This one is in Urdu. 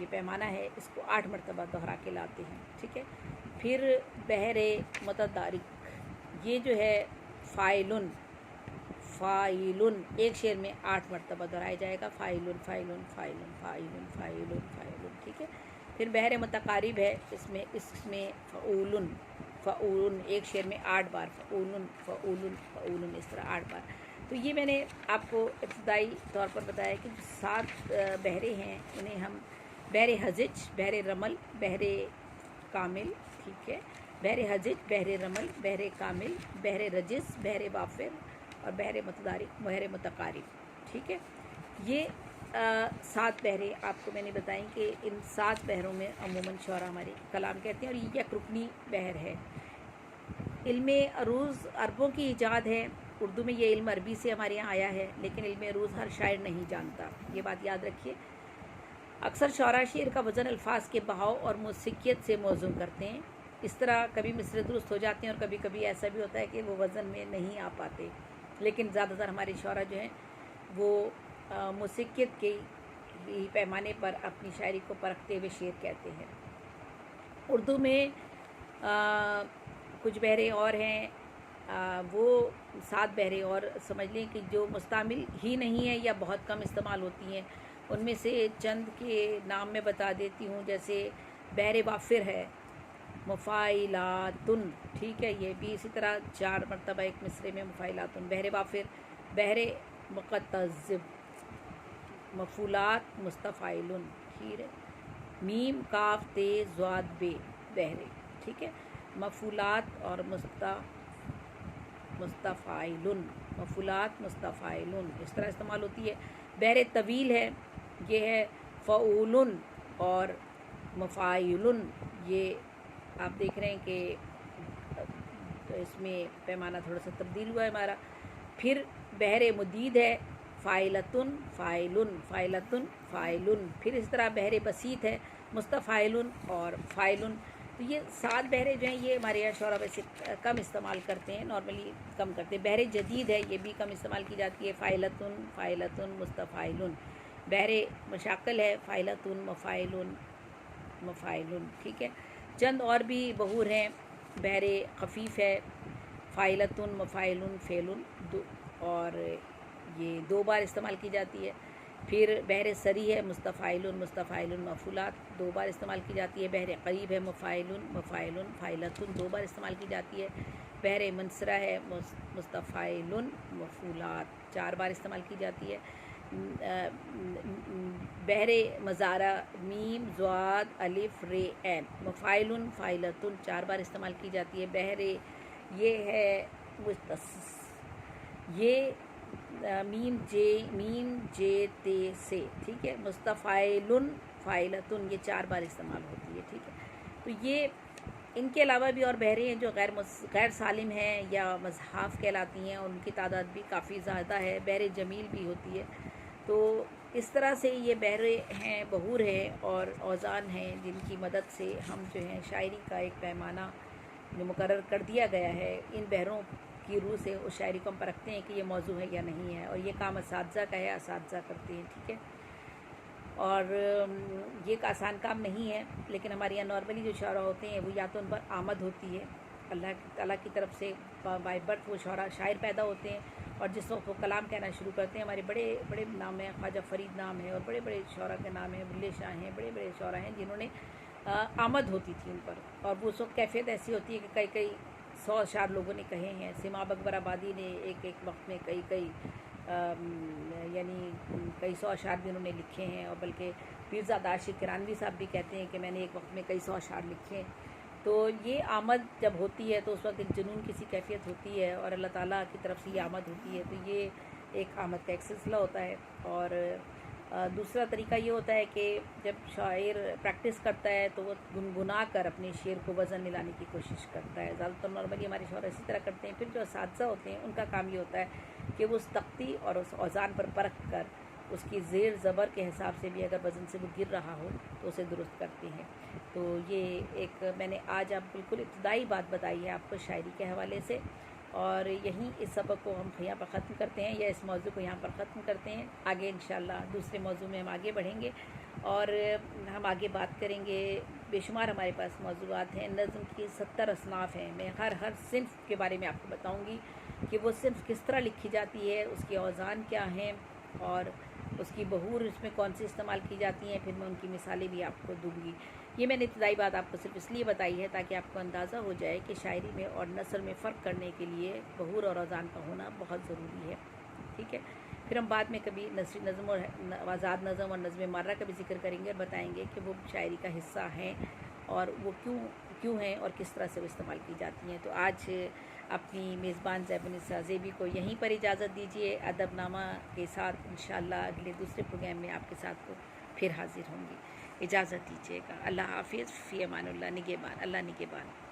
یہ پیمانہ ہے اس کو 8 مرتبہ دہرا کے لاتے ہیں، ٹھیک ہے۔ پھر بحر متدارک، یہ جو ہے فائلن، فائلن ایک شعر میں 8 مرتبہ دہرایا جائے گا، فائلن فائلن فائلن فائلن فائلن فائلن، ٹھیک ہے۔ پھر بحر متقارب ہے، اس میں فعولن، فعولن ایک شعر میں 8 بار، فعولن فعولن فعولن، اس طرح 8 بار۔ تو یہ میں نے آپ کو ابتدائی طور پر بتایا کہ 7 بحریں ہیں، انہیں ہم بحر حجج، بحر رمل، بحر کامل، ٹھیک ہے، بحر حجج، بحر رمل، بحر کامل، بحر رجز، بحر وافر اور بحر متدارک، بحر متقارب، ٹھیک ہے۔ یہ 7 بحریں آپ کو میں نے بتائیں کہ ان 7 بحروں میں عموماً شعراء ہمارے کلام کہتے ہیں، اور یہ یک رکنی بحر ہے۔ علم عروض عربوں کی ایجاد ہے، اردو میں یہ علم عربی سے ہمارے یہاں آیا ہے، لیکن علم عروض ہر شاعر نہیں جانتا، یہ بات یاد رکھیے۔ اکثر شعراء شعر کا وزن الفاظ کے بہاؤ اور موسیقیت سے موزوں کرتے ہیں، اس طرح کبھی مصرع درست ہو جاتے ہیں اور کبھی کبھی ایسا بھی ہوتا ہے کہ وہ وزن میں نہیں آ پاتے، لیکن زیادہ تر ہمارے شعراء جو ہیں وہ موسیقیت کے ہی پیمانے پر اپنی شاعری کو پرکھتے ہوئے شعر کہتے ہیں۔ اردو میں کچھ بحریں اور ہیں، وہ 7 بحریں اور سمجھ لیں کہ جو مستعمل ہی نہیں ہیں یا بہت کم استعمال ہوتی ہیں، ان میں سے چند کے نام میں بتا دیتی ہوں، جیسے بحر وافر ہے، مفاعلاتن، ٹھیک ہے، یہ بھی اسی طرح 4 مرتبہ ایک مصرے میں مفاعلاتن، بحر وافر، بحر مقتضب، مفعولات مستفعلن، ٹھیک ہے، میم کاف تے ضاد بے بحرے، ٹھیک ہے، مفعولات اور مستفعلن، مفعولات مستفعلن، اس طرح استعمال ہوتی ہے۔ بحر طویل ہے، یہ ہے فعولن اور مفاعلن، یہ آپ دیکھ رہے ہیں کہ اس میں پیمانہ تھوڑا سا تبدیل ہوا ہے ہمارا۔ پھر بحر مدید ہے، فاعلتن فاعلن فاعلتن فاعلن، پھر اس طرح بحر بسیط ہے، مستفعلن اور فاعلن۔ تو یہ 7 بحریں جو ہیں یہ ہمارے یہاں شعراء ویسے کم استعمال کرتے ہیں، نارملی کم کرتے ہیں۔ بحر جدید ہے، یہ بھی کم استعمال کی جاتی ہے، فاعلتن فاعلتن مستفعلن۔ بحر مشاکل ہے، فاعلتن مفاعلن مفاعلن، ٹھیک ہے۔ چند اور بھی بحور ہیں، بحر خفیف ہے، فاعلتن مفاعلن فعلن، اور یہ 2 بار استعمال کی جاتی ہے۔ پھر بحر سری ہے، مستفعلن مستفعلن مفعولات 2 بار استعمال کی جاتی ہے۔ بحر قریب ہے، مفاعلن مفاعلن فاعلتن 2 بار استعمال کی جاتی ہے۔ بحر منصرہ ہے، مستفعلن مفعولات 4 بار استعمال کی جاتی ہے۔ بحر مزارہ، میم ضاد الف ر عین، مفاعلن فاعلتن 4 بار استعمال کی جاتی ہے۔ بحر یہ ہے متص، یہ میم جے تے سے، ٹھیک ہے، مستفعلن فاعلتن، یہ 4 بار استعمال ہوتی ہے، ٹھیک ہے۔ تو یہ ان کے علاوہ بھی اور بحریں ہیں جو غیر سالم ہیں یا مصحاف کہلاتی ہیں، ان کی تعداد بھی کافی زیادہ ہے۔ بحر جمیل بھی ہوتی ہے۔ تو اس طرح سے یہ بحریں ہیں، بحور ہیں اور اوزان ہیں، جن کی مدد سے ہم جو ہیں شاعری کا ایک پیمانہ جو مقرر کر دیا گیا ہے، ان بحروں کی روح سے اس شاعری کو ہم پرکھتے ہیں کہ یہ موضوع ہے یا نہیں ہے، اور یہ کام اساتذہ کا ہے، اساتذہ کرتے ہیں، ٹھیک ہے۔ اور یہ ایک آسان کام نہیں ہے، لیکن ہمارے یہاں نارملی جو شعراء ہوتے ہیں وہ یا تو ان پر آمد ہوتی ہے، اللہ تعالیٰ کی طرف سے بائی برتھ وہ شاعر پیدا ہوتے ہیں، اور جس وقت وہ کلام کہنا شروع کرتے ہیں، ہمارے بڑے بڑے نام ہیں، خواجہ فرید نام ہے اور بڑے بڑے شعراء کے نام ہیں، بلے شاہ ہیں، بڑے بڑے شعراء ہیں جنہوں نے آمد ہوتی تھی ان پر، اور وہ اس وقت کیفیت ایسی ہوتی ہے کہ کئی 100 اشعار لوگوں نے کہے ہیں۔ سماب اکبر آبادی نے ایک وقت میں یعنی کئی 100 اشعار بھی انہوں نے لکھے ہیں، اور بلکہ پیرزادہ عاشق کرانوی صاحب بھی کہتے ہیں کہ میں نے ایک وقت میں کئی 100 اشعار لکھے ہیں۔ تو یہ آمد جب ہوتی ہے تو اس وقت ایک جنون کی سی کیفیت ہوتی ہے، اور اللہ تعالیٰ کی طرف سے یہ آمد ہوتی ہے، تو یہ ایک آمد کا ایک سلسلہ ہوتا ہے۔ اور دوسرا طریقہ یہ ہوتا ہے کہ جب شاعر پریکٹس کرتا ہے تو وہ گنگنا کر اپنے شعر کو وزن میں لانے کی کوشش کرتا ہے، زیادہ تر نارملی ہمارے شاعر اسی طرح کرتے ہیں۔ پھر جو اساتذہ ہوتے ہیں ان کا کام یہ ہوتا ہے کہ وہ اس تختی اور اس اوزان پر پرکھ کر اس کی زیر زبر کے حساب سے بھی اگر وزن سے وہ گر رہا ہو تو اسے درست کرتے ہیں۔ تو یہ ایک میں نے آج آپ بالکل ابتدائی بات بتائی ہے آپ کو شاعری کے حوالے سے، اور یہیں اس سبق کو ہم یہاں پر ختم کرتے ہیں، یا اس موضوع کو یہاں پر ختم کرتے ہیں۔ آگے انشاءاللہ دوسرے موضوع میں ہم آگے بڑھیں گے، اور ہم آگے بات کریں گے. بے شمار ہمارے پاس موضوعات ہیں. نظم کی 70 اصناف ہیں. میں ہر صنف کے بارے میں آپ کو بتاؤں گی کہ وہ صنف کس طرح لکھی جاتی ہے، اس کے اوزان کیا ہیں اور اس کی بہور اس میں کون سی استعمال کی جاتی ہیں. پھر میں ان کی مثالیں بھی آپ کو دوں گی. یہ میں نے ابتدائی بات آپ کو صرف اس لیے بتائی ہے تاکہ آپ کو اندازہ ہو جائے کہ شاعری میں اور نثر میں فرق کرنے کے لیے بہور اور اوزان کا ہونا بہت ضروری ہے. ٹھیک ہے. پھر ہم بعد میں کبھی نثری نظم اور آزاد نظم اور نظم مارہ کا بھی ذکر کریں گے اور بتائیں گے کہ وہ شاعری کا حصہ ہیں اور وہ کیوں ہیں اور کس طرح سے وہ استعمال کی جاتی ہیں. تو آج اپنی میزبان زیب النساء زیبی کو یہیں پر اجازت دیجیے. ادب نامہ کے ساتھ انشاءاللہ اگلے دوسرے پروگرام میں آپ کے ساتھ پھر حاضر ہوں گی. اجازت دیجیے گا. اللہ حافظ. فی امان اللہ. نگہبان. اللہ نگہبان.